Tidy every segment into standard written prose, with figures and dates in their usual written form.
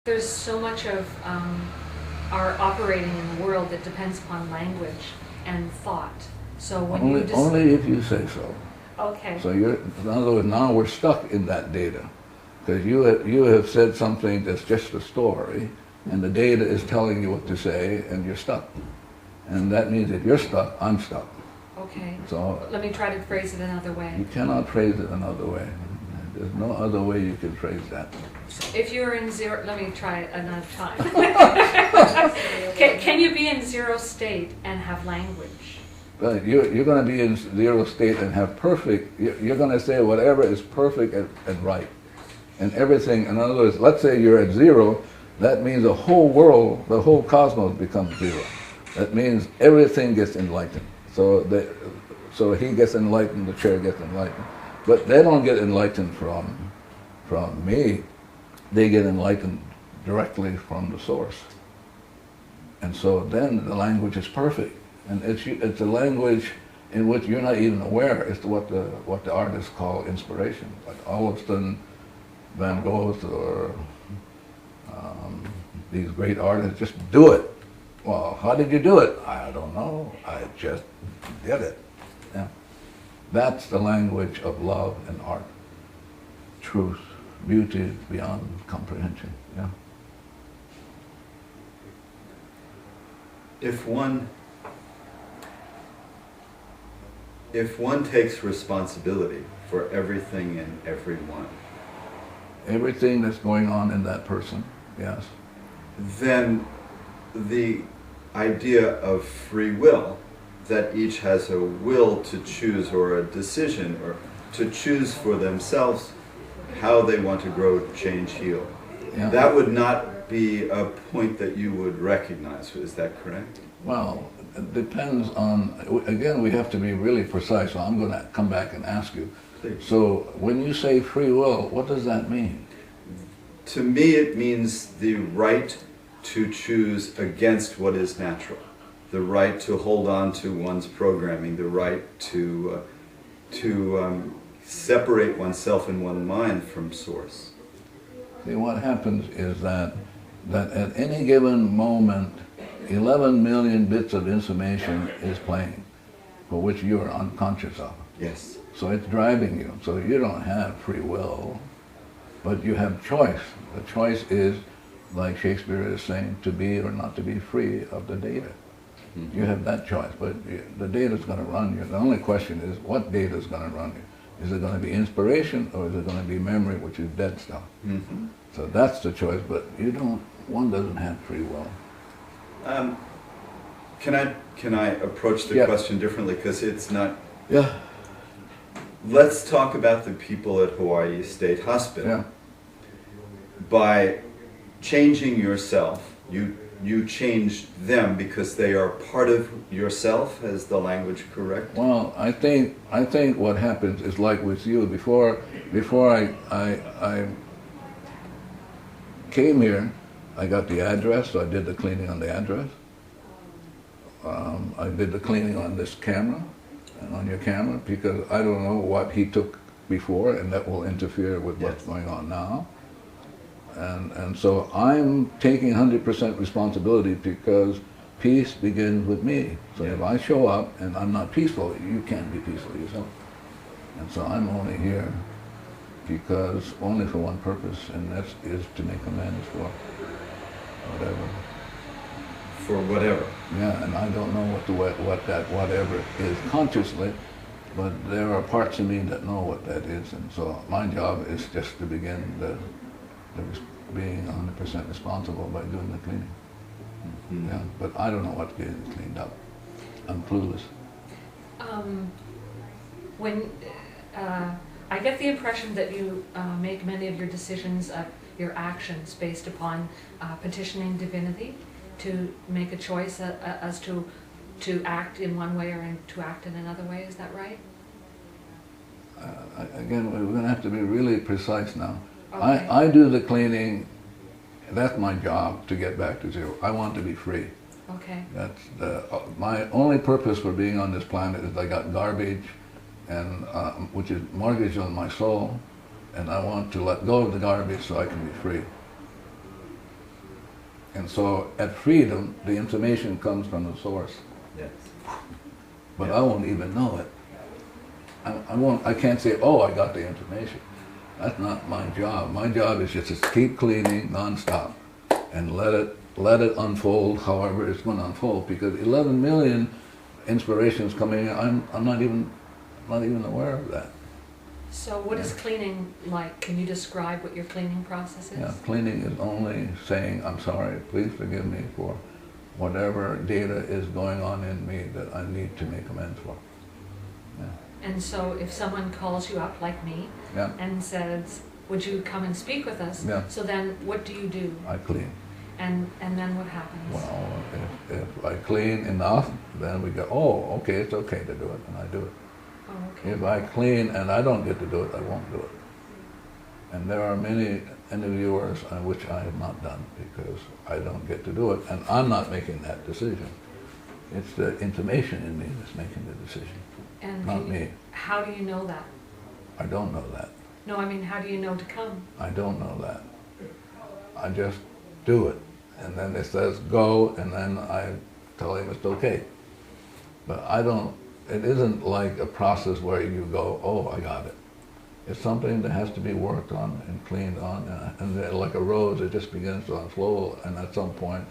There's so much of our operating in the world that depends upon language and thought. So when only, you just only if you say so. okay, So you're, in other words, now we're stuck in that data. Because you have said something that's just a story, and the data is telling you what to say, and you're stuck. And that means if you're stuck, I'm stuck. okay. So Let me try to phrase it another way. you cannot phrase it another way. There's no other way you can phrase that. If you're in zero, let me try it another time. Can you be in zero state and have language? But you're going to be in zero state and have perfect, you're going to say whatever is perfect and right. And everything, in other words, let's say you're at zero, that means the whole world, the whole cosmos becomes zero. That means everything gets enlightened. So he gets enlightened, the chair gets enlightened. But they don't get enlightened from me. They get enlightened directly from the source. And so then the language is perfect. And it's a language in which you're not even aware. It's what the artists call inspiration. Like all of a sudden, Van Gogh or these great artists just do it. Well, how did you do it? I don't know. I just did it. Yeah. That's the language of love and art. Truth, beauty beyond comprehension. Yeah. If one takes responsibility for everything and everyone, Everything that's going on in that person, yes. then the idea of free will, that each has a will to choose or a decision or to choose for themselves how they want to grow, change, heal, Yeah. that would not be a point that you would recognize. Is that correct? Well, it depends on, again, we have to be really precise, so I'm going to come back and ask you. Please. So when you say free will, what does that mean? To me, it means the right to choose against what is natural, the right to hold on to one's programming, the right to separate oneself in one mind from source. See, what happens is that at any given moment, 11 million bits of information is playing, for which you are unconscious of. Yes. So it's driving you. So you don't have free will, but you have choice. The choice is, like Shakespeare is saying, to be or not to be free of the data. Mm-hmm. You have that choice, but the data is going to run you. The only question is, what data is going to run you? Is it going to be inspiration, or is it going to be memory, which is dead stuff? Mm-hmm. So that's the choice, but one doesn't have free will. Can I approach the Yeah. question differently? Because it's not. Yeah, Let's talk about the people at Hawaii State Hospital. yeah. By changing yourself, you change them because they are part of yourself. Is the language correct? Well, I think what happens is like with you. Before I came here, I got the address, so I did the cleaning on the address. I did the cleaning on this camera and on your camera because I don't know what he took before, and that will interfere with what's Yes. going on now. And so I'm taking 100% responsibility because peace begins with me. So if I show up and I'm not peaceful, you can't be peaceful yourself. And so I'm only here because only for one purpose, and that is to make amends for whatever. For whatever. Yeah, and I don't know what that whatever is consciously, but there are parts of me that know what that is, and so my job is just to begin being 100% responsible by doing the cleaning. Mm-hmm. Yeah, but I don't know what's getting cleaned up. I'm clueless. When I get the impression that you make many of your decisions, your actions, based upon petitioning divinity to make a choice as to act in one way or to act in another way. Is that right? Again, we're going to have to be really precise now. Okay. I do the cleaning. That's my job, to get back to zero. I want to be free. Okay. That's my only purpose for being on this planet is I got garbage, and which is mortgage on my soul, and I want to let go of the garbage so I can be free. And so at freedom, the information comes from the source. Yes. But I won't even know it. I can't say, oh, I got the information. That's not my job. My job is just to keep cleaning nonstop and let it unfold however it's going to unfold, because 11 million inspirations coming in, I'm not even aware of that. So what is cleaning like? Can you describe what your cleaning process is? Yeah, cleaning is only saying, I'm sorry, please forgive me for whatever data is going on in me that I need to make amends for. Yeah. And so if someone calls you up, like me, Yeah. and says, would you come and speak with us? Yeah. So then what do you do? I clean. And then what happens? Well, if I clean enough, then we go, oh, okay, it's okay to do it, and I do it. Oh, okay. If I clean and I don't get to do it, I won't do it. And there are many interviewers on which I have not done because I don't get to do it, and I'm not making that decision. It's the information in me that's making the decision, And not me. how do you know that? I don't know that. No, I mean, how do you know to come? I don't know that. I just do it. And then it says go, and then I tell him it's okay. But it isn't like a process where you go, oh, I got it. It's something that has to be worked on and cleaned on, and then like a rose, it just begins to unfold, and at some point,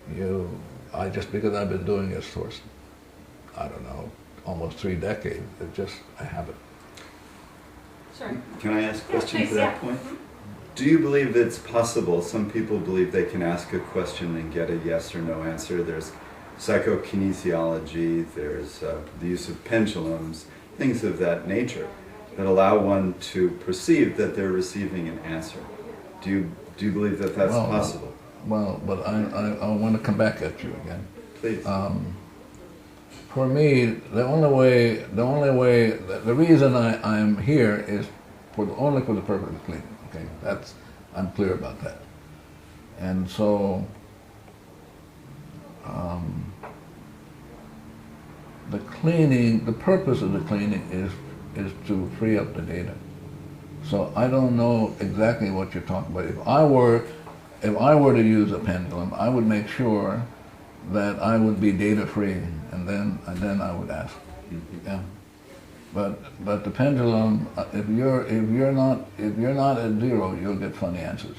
because I've been doing this for, I don't know, almost 3 decades, I have it. Sorry. Can I ask a question please, to that yeah. point? Do you believe it's possible? Some people believe they can ask a question and get a yes or no answer. There's psychokinesiology, there's the use of pendulums, things of that nature that allow one to perceive that they're receiving an answer. Do you believe that that's possible? Well, but I want to come back at you again. Please. For me, the reason I'm here is only for the purpose of cleaning. Okay, I'm clear about that. And so, the purpose of the cleaning is to free up the data. So I don't know exactly what you're talking about. If I were to use a pendulum, I would make sure that I would be data free, and then I would ask. Yeah. But the pendulum, if you're not at zero, you'll get funny answers.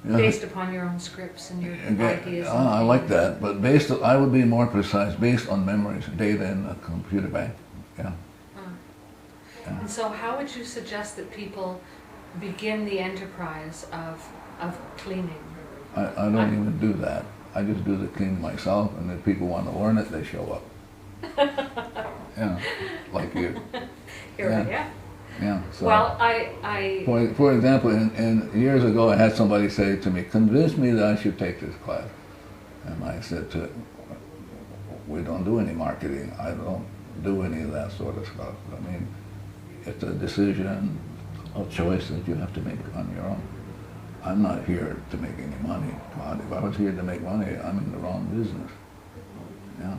Based upon your own scripts and your ideas. I like that, but I would be more precise, based on memories, data in a computer bank. Yeah. Yeah. And so how would you suggest that people begin the enterprise of cleaning? I don't even do that. I just do the cleaning myself, and if people want to learn it, they show up. Yeah, like you. Yeah. Yeah. So, Well, I for example, in years ago, I had somebody say to me, "Convince me that I should take this class," and I said to, "We don't do any marketing. I don't do any of that sort of stuff. I mean, it's a decision, a choice that you have to make on your own. I'm not here to make any money. God, if I was here to make money, I'm in the wrong business." Yeah.